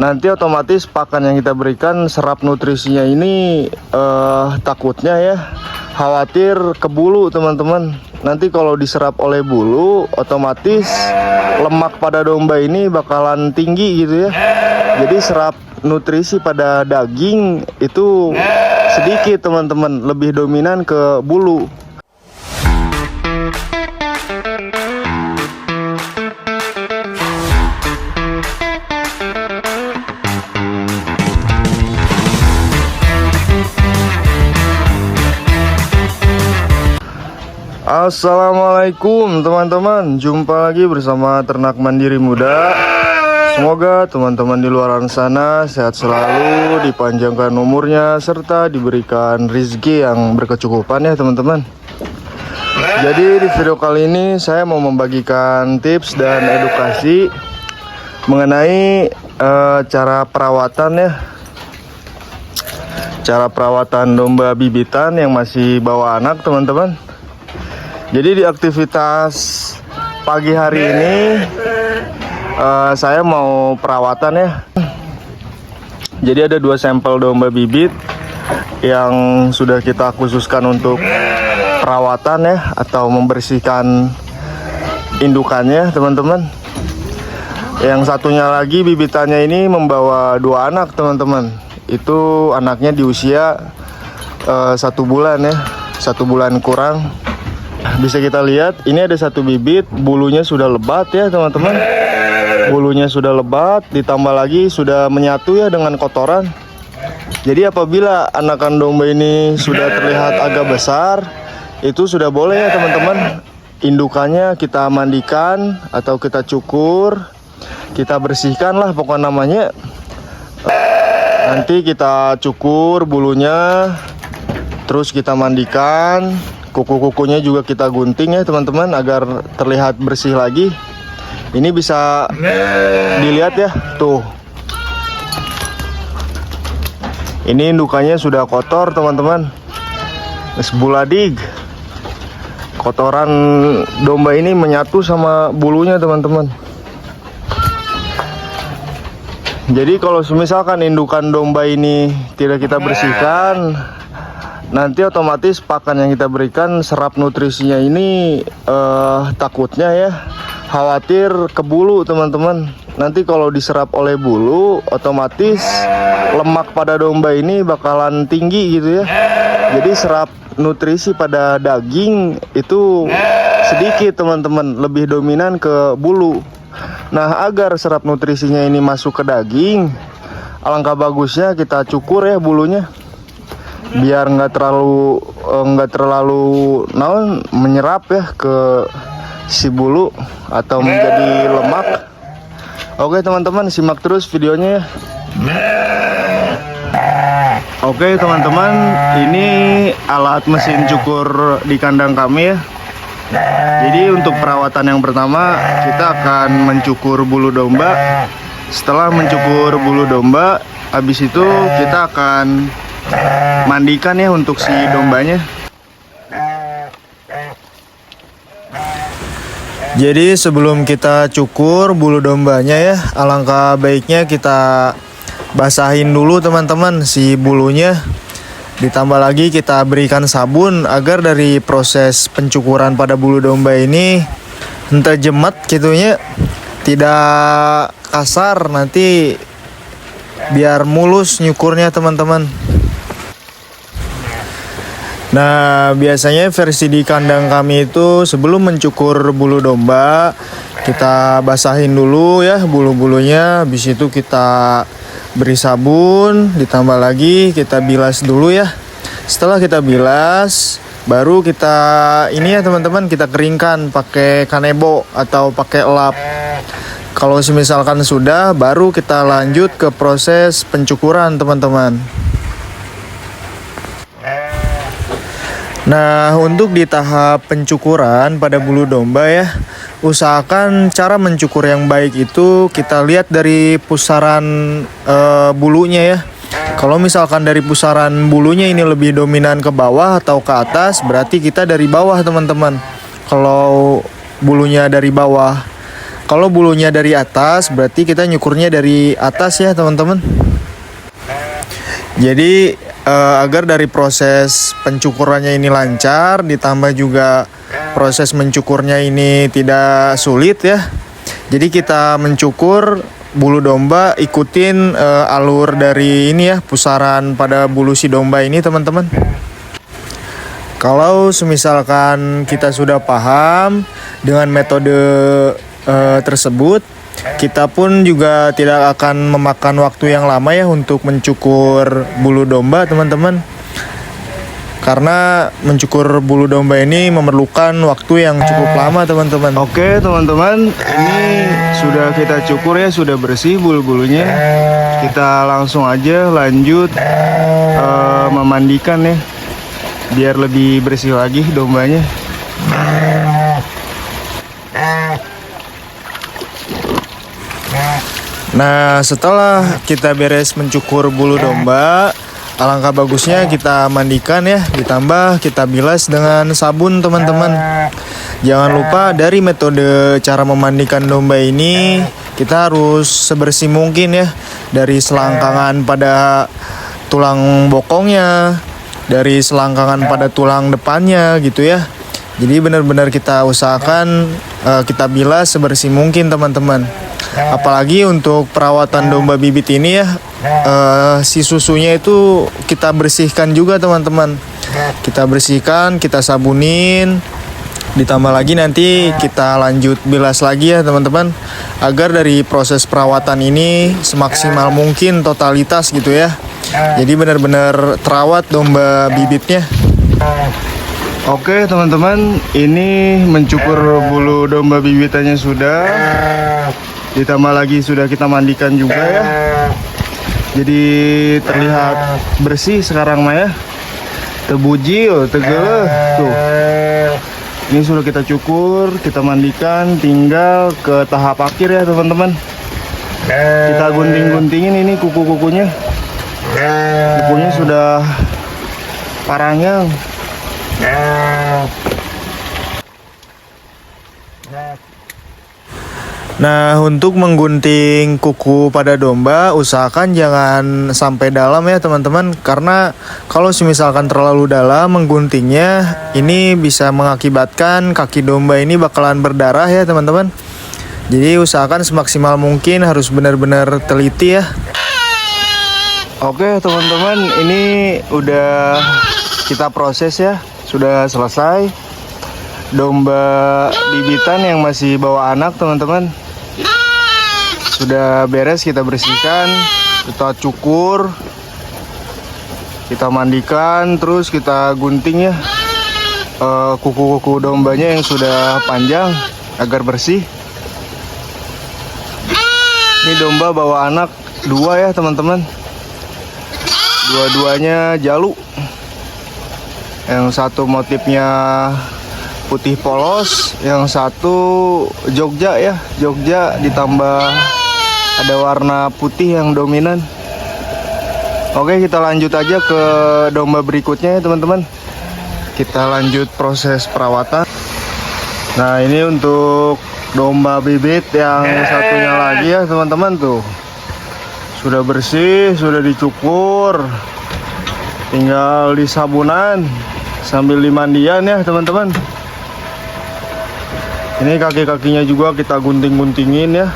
nanti otomatis pakan yang kita berikan serap nutrisinya ini takutnya ya khawatir ke bulu teman-teman. Nanti kalau diserap oleh bulu otomatis lemak pada domba ini bakalan tinggi gitu ya. Jadi serap nutrisi pada daging itu sedikit teman-teman, lebih dominan ke bulu. Assalamualaikum teman-teman, jumpa lagi bersama Ternak Mandiri Muda. Semoga teman-teman di luar sana sehat selalu, dipanjangkan umurnya, serta diberikan rezeki yang berkecukupan ya teman-teman. Jadi di video kali ini saya mau membagikan tips dan edukasi mengenai cara perawatan ya. Cara perawatan domba bibitan yang masih bawa anak teman-teman. Jadi di aktivitas pagi hari ini saya mau perawatan ya. Jadi ada 2 sampel domba bibit yang sudah kita khususkan untuk perawatan ya, atau membersihkan indukannya teman-teman. Yang satunya lagi bibitannya ini membawa 2 anak teman-teman. Itu anaknya di usia 1 bulan ya, 1 bulan kurang. Bisa kita lihat ini ada 1 bibit, bulunya sudah lebat ya teman-teman. Bulunya sudah lebat, ditambah lagi sudah menyatu ya dengan kotoran. Jadi apabila anakan domba ini sudah terlihat agak besar, itu sudah boleh ya teman-teman, indukannya kita mandikan atau kita cukur, kita bersihkan lah pokoknya namanya. Nanti kita cukur bulunya, terus kita mandikan. Kuku-kukunya juga kita gunting ya teman-teman agar terlihat bersih lagi. Ini bisa dilihat ya, tuh. Ini indukannya sudah kotor teman-teman. Sebuladig. Kotoran domba ini menyatu sama bulunya teman-teman. Jadi kalau misalkan indukan domba ini tidak kita bersihkan, nanti otomatis pakan yang kita berikan serap nutrisinya ini takutnya ya khawatir ke bulu teman-teman. Nanti kalau diserap oleh bulu otomatis lemak pada domba ini bakalan tinggi gitu ya. Jadi serap nutrisi pada daging itu sedikit teman-teman, lebih dominan ke bulu. Nah agar serap nutrisinya ini masuk ke daging, alangkah bagusnya kita cukur ya bulunya, biar nggak terlalu menyerap ya ke si bulu atau menjadi lemak. Oke teman-teman, simak terus videonya ya. Oke teman-teman, ini alat mesin cukur di kandang kami ya. Jadi untuk perawatan yang pertama kita akan mencukur bulu domba. Setelah mencukur bulu domba, habis itu kita akan mandikan ya untuk si dombanya. Jadi sebelum kita cukur bulu dombanya ya, alangkah baiknya kita basahin dulu teman-teman si bulunya. Ditambah lagi kita berikan sabun agar dari proses pencukuran pada bulu domba ini ente jemet gitunya, tidak kasar, nanti biar mulus nyukurnya teman-teman. Nah biasanya versi di kandang kami itu sebelum mencukur bulu domba kita basahin dulu ya bulu-bulunya, habis itu kita beri sabun, ditambah lagi kita bilas dulu ya. Setelah kita bilas baru kita ini ya teman-teman, kita keringkan pakai kanebo atau pakai elap. Kalau misalkan sudah, baru kita lanjut ke proses pencukuran teman-teman. Nah untuk di tahap pencukuran pada bulu domba ya, usahakan cara mencukur yang baik itu kita lihat dari pusaran bulunya ya. Kalau misalkan dari pusaran bulunya ini lebih dominan ke bawah atau ke atas, berarti kita dari bawah teman-teman. Kalau bulunya dari bawah Kalau bulunya dari atas, berarti kita nyukurnya dari atas ya teman-teman. Jadi agar dari proses pencukurannya ini lancar, ditambah juga proses mencukurnya ini tidak sulit ya. Jadi kita mencukur bulu domba ikutin alur dari ini ya, pusaran pada bulu si domba ini teman-teman. Kalau semisalkan kita sudah paham dengan metode tersebut, kita pun juga tidak akan memakan waktu yang lama ya untuk mencukur bulu domba teman-teman. Karena mencukur bulu domba ini memerlukan waktu yang cukup lama teman-teman. Oke teman-teman, ini sudah kita cukur ya, sudah bersih bulu-bulunya. Kita langsung aja lanjut memandikan ya, biar lebih bersih lagi dombanya. Nah, setelah kita beres mencukur bulu domba, alangkah bagusnya kita mandikan ya, ditambah kita bilas dengan sabun teman-teman. Jangan lupa dari metode cara memandikan domba ini, kita harus sebersih mungkin ya, dari selangkangan pada tulang bokongnya, dari selangkangan pada tulang depannya gitu ya. Jadi benar-benar kita usahakan kita bilas sebersih mungkin teman-teman. Apalagi untuk perawatan domba bibit ini ya, si susunya itu kita bersihkan juga teman-teman. Kita bersihkan, kita sabunin, ditambah lagi nanti kita lanjut bilas lagi ya teman-teman, agar dari proses perawatan ini semaksimal mungkin totalitas gitu ya. Jadi benar-benar terawat domba bibitnya. Oke teman-teman, ini mencukur bulu domba bibitannya sudah, ditambah lagi sudah kita mandikan juga ya. Jadi terlihat bersih sekarang mah ya, tebujil, tegel tuh. Ini sudah kita cukur, kita mandikan, tinggal ke tahap akhir ya teman-teman. Kita gunting-guntingin ini kuku-kukunya. Kukunya sudah parangnya. Nah, untuk menggunting kuku pada domba, usahakan jangan sampai dalam ya teman-teman. Karena kalau misalkan terlalu dalam mengguntingnya, ini bisa mengakibatkan kaki domba ini bakalan berdarah ya teman-teman. Jadi usahakan semaksimal mungkin, harus benar-benar teliti ya. Oke teman-teman, ini udah kita proses ya, sudah selesai. Domba bibitan yang masih bawa anak teman-teman sudah beres, kita bersihkan, kita cukur, kita mandikan, terus kita gunting ya kuku-kuku dombanya yang sudah panjang agar bersih. Ini domba bawa anak 2 ya teman-teman, dua-duanya jalu. Yang satu motifnya putih polos, yang satu Jogja ya, Jogja ditambah ada warna putih yang dominan. Oke, kita lanjut aja ke domba berikutnya ya teman-teman. Kita lanjut proses perawatan. Nah, ini untuk domba bibit yang satunya lagi ya teman-teman tuh. Sudah bersih, sudah dicukur. Tinggal disabunan sambil dimandian ya teman-teman. Ini kaki-kakinya juga kita gunting-guntingin ya,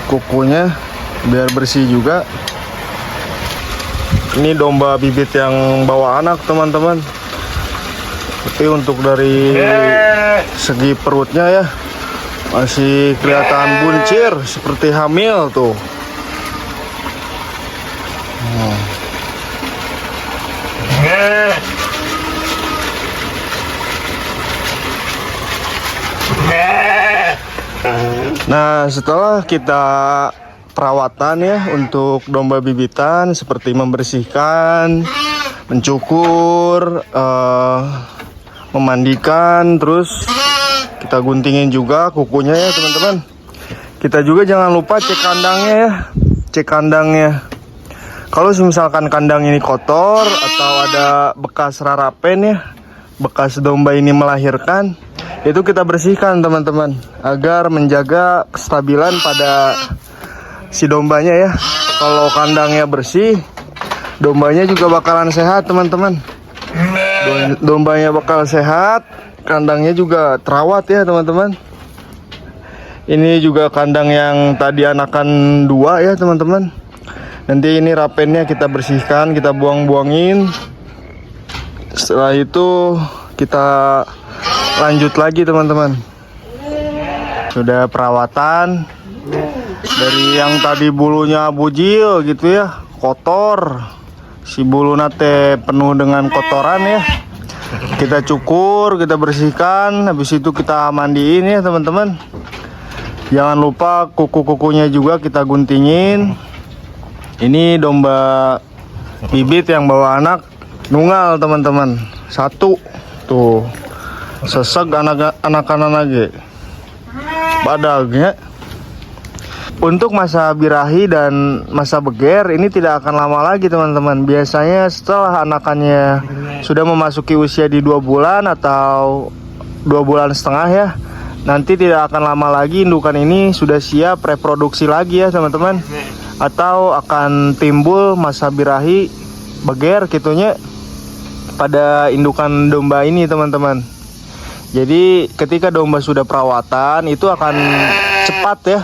kukunya biar bersih juga. Ini domba bibit yang bawa anak teman-teman. Tapi untuk dari segi perutnya ya, masih kelihatan buncir seperti hamil tuh. Nah, setelah kita perawatan ya untuk domba bibitan, seperti membersihkan, mencukur, memandikan, terus kita guntingin juga kukunya ya teman-teman. Kita juga jangan lupa cek kandangnya ya, cek kandangnya. Kalau misalkan kandang ini kotor atau ada bekas rarapen ya, bekas domba ini melahirkan, itu kita bersihkan teman-teman, agar menjaga kestabilan pada si dombanya ya. Kalau kandangnya bersih, dombanya juga bakalan sehat teman-teman. Dombanya bakal sehat, kandangnya juga terawat ya teman-teman. Ini juga kandang yang tadi anakan 2 ya teman-teman. Nanti ini rapennya kita bersihkan, kita buang-buangin. Setelah itu kita lanjut lagi teman-teman. Sudah perawatan. Dari yang tadi bulunya bujil gitu ya, kotor. Si bulu nate penuh dengan kotoran ya. Kita cukur, kita bersihkan. Habis itu kita mandiin ya teman-teman. Jangan lupa kuku-kukunya juga kita guntingin. Ini domba bibit yang bawa anak nunggal teman-teman. 1 tuh. Seseg anak-anak lagi. Badagnya. Untuk masa birahi dan masa beger ini tidak akan lama lagi teman-teman. Biasanya setelah anakannya sudah memasuki usia di 2 bulan atau 2 bulan setengah ya, nanti tidak akan lama lagi indukan ini sudah siap reproduksi lagi ya teman-teman. Atau akan timbul masa birahi beger gitunya pada indukan domba ini teman-teman. Jadi ketika domba sudah perawatan itu akan cepat ya,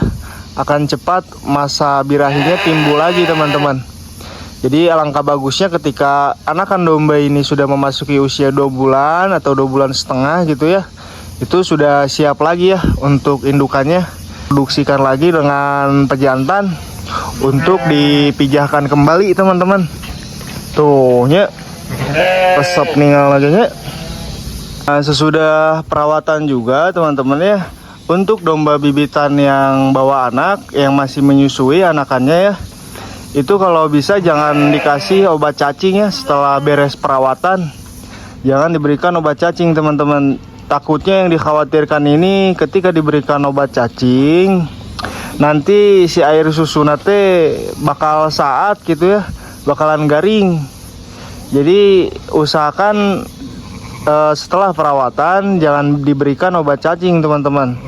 akan cepat masa birahinya timbul lagi teman-teman. Jadi alangkah bagusnya ketika anakan domba ini sudah memasuki usia 2 bulan atau 2 bulan setengah gitu ya, itu sudah siap lagi ya untuk indukannya. Produksikan lagi dengan pejantan untuk dipijahkan kembali teman-teman. Tuh nya resep ninggal lagi nya. Nah, sesudah perawatan juga teman-teman ya, untuk domba bibitan yang bawa anak, yang masih menyusui anakannya ya, itu kalau bisa jangan dikasih obat cacing ya setelah beres perawatan. Jangan diberikan obat cacing teman-teman. Takutnya yang dikhawatirkan ini ketika diberikan obat cacing, nanti si air susu nate bakal saat gitu ya, bakalan garing. Jadi usahakan setelah perawatan jangan diberikan obat cacing teman-teman.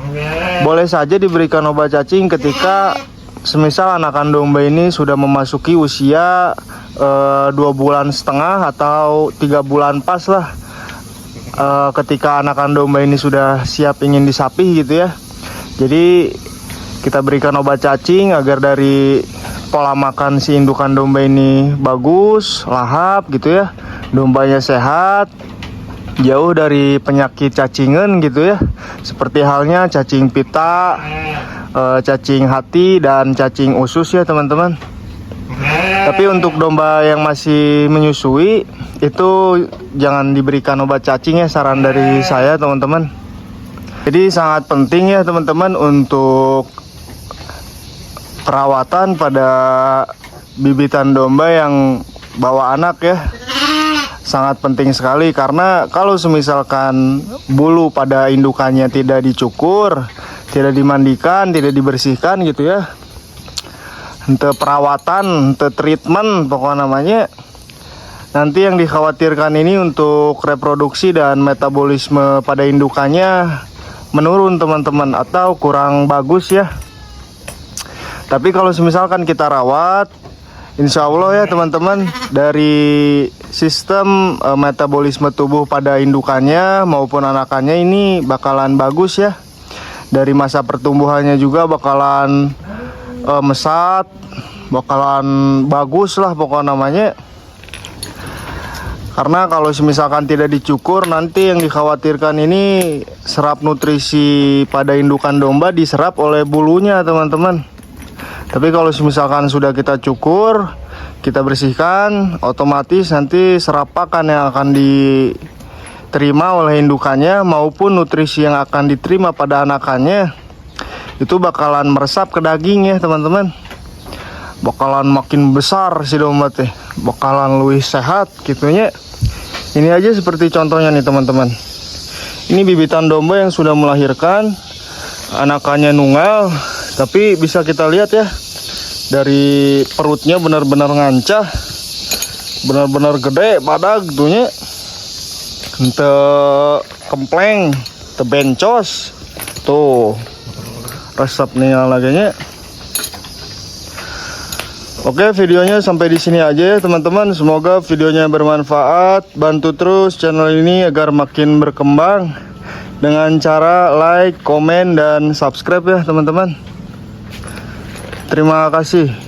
Boleh saja diberikan obat cacing ketika semisal anakan domba ini sudah memasuki usia 2 bulan setengah atau 3 bulan pas lah. Ketika anakan domba ini sudah siap ingin disapih gitu ya. Jadi kita berikan obat cacing agar dari pola makan si indukan domba ini bagus, lahap gitu ya. Dombanya sehat, jauh dari penyakit cacingan gitu ya. Seperti halnya cacing pita, cacing hati dan cacing usus ya teman-teman. Tapi untuk domba yang masih menyusui itu jangan diberikan obat cacing ya, saran dari saya teman-teman. Jadi sangat penting ya teman-teman untuk perawatan pada bibitan domba yang bawa anak ya. Sangat penting sekali, karena kalau semisalkan bulu pada indukannya tidak dicukur, tidak dimandikan, tidak dibersihkan gitu ya, ente perawatan, ente treatment pokoknya namanya, nanti yang dikhawatirkan ini untuk reproduksi dan metabolisme pada indukannya menurun teman-teman, atau kurang bagus ya. Tapi kalau misalkan kita rawat, insya Allah ya teman-teman, dari sistem metabolisme tubuh pada indukannya maupun anakannya ini bakalan bagus ya. Dari masa pertumbuhannya juga bakalan mesat, bakalan bagus lah pokoknya namanya. Karena kalau misalkan tidak dicukur, nanti yang dikhawatirkan ini serap nutrisi pada indukan domba diserap oleh bulunya teman-teman. Tapi kalau misalkan sudah kita cukur, kita bersihkan, otomatis nanti serap pakan yang akan diterima oleh indukannya maupun nutrisi yang akan diterima pada anakannya itu bakalan meresap ke daging ya teman-teman. Bakalan makin besar si domba teh, bakalan lebih sehat gitunya. Ini aja seperti contohnya nih teman-teman. Ini bibitan domba yang sudah melahirkan, anakannya nunggal, tapi bisa kita lihat ya, dari perutnya benar-benar ngancah, benar-benar gede, padag gitunya, ente kempleng. tebencos. Tuh resep nih laganya. Oke, videonya sampai di sini aja ya teman-teman. Semoga videonya bermanfaat. Bantu terus channel ini agar makin berkembang dengan cara like, komen, dan subscribe ya teman-teman. Terima kasih.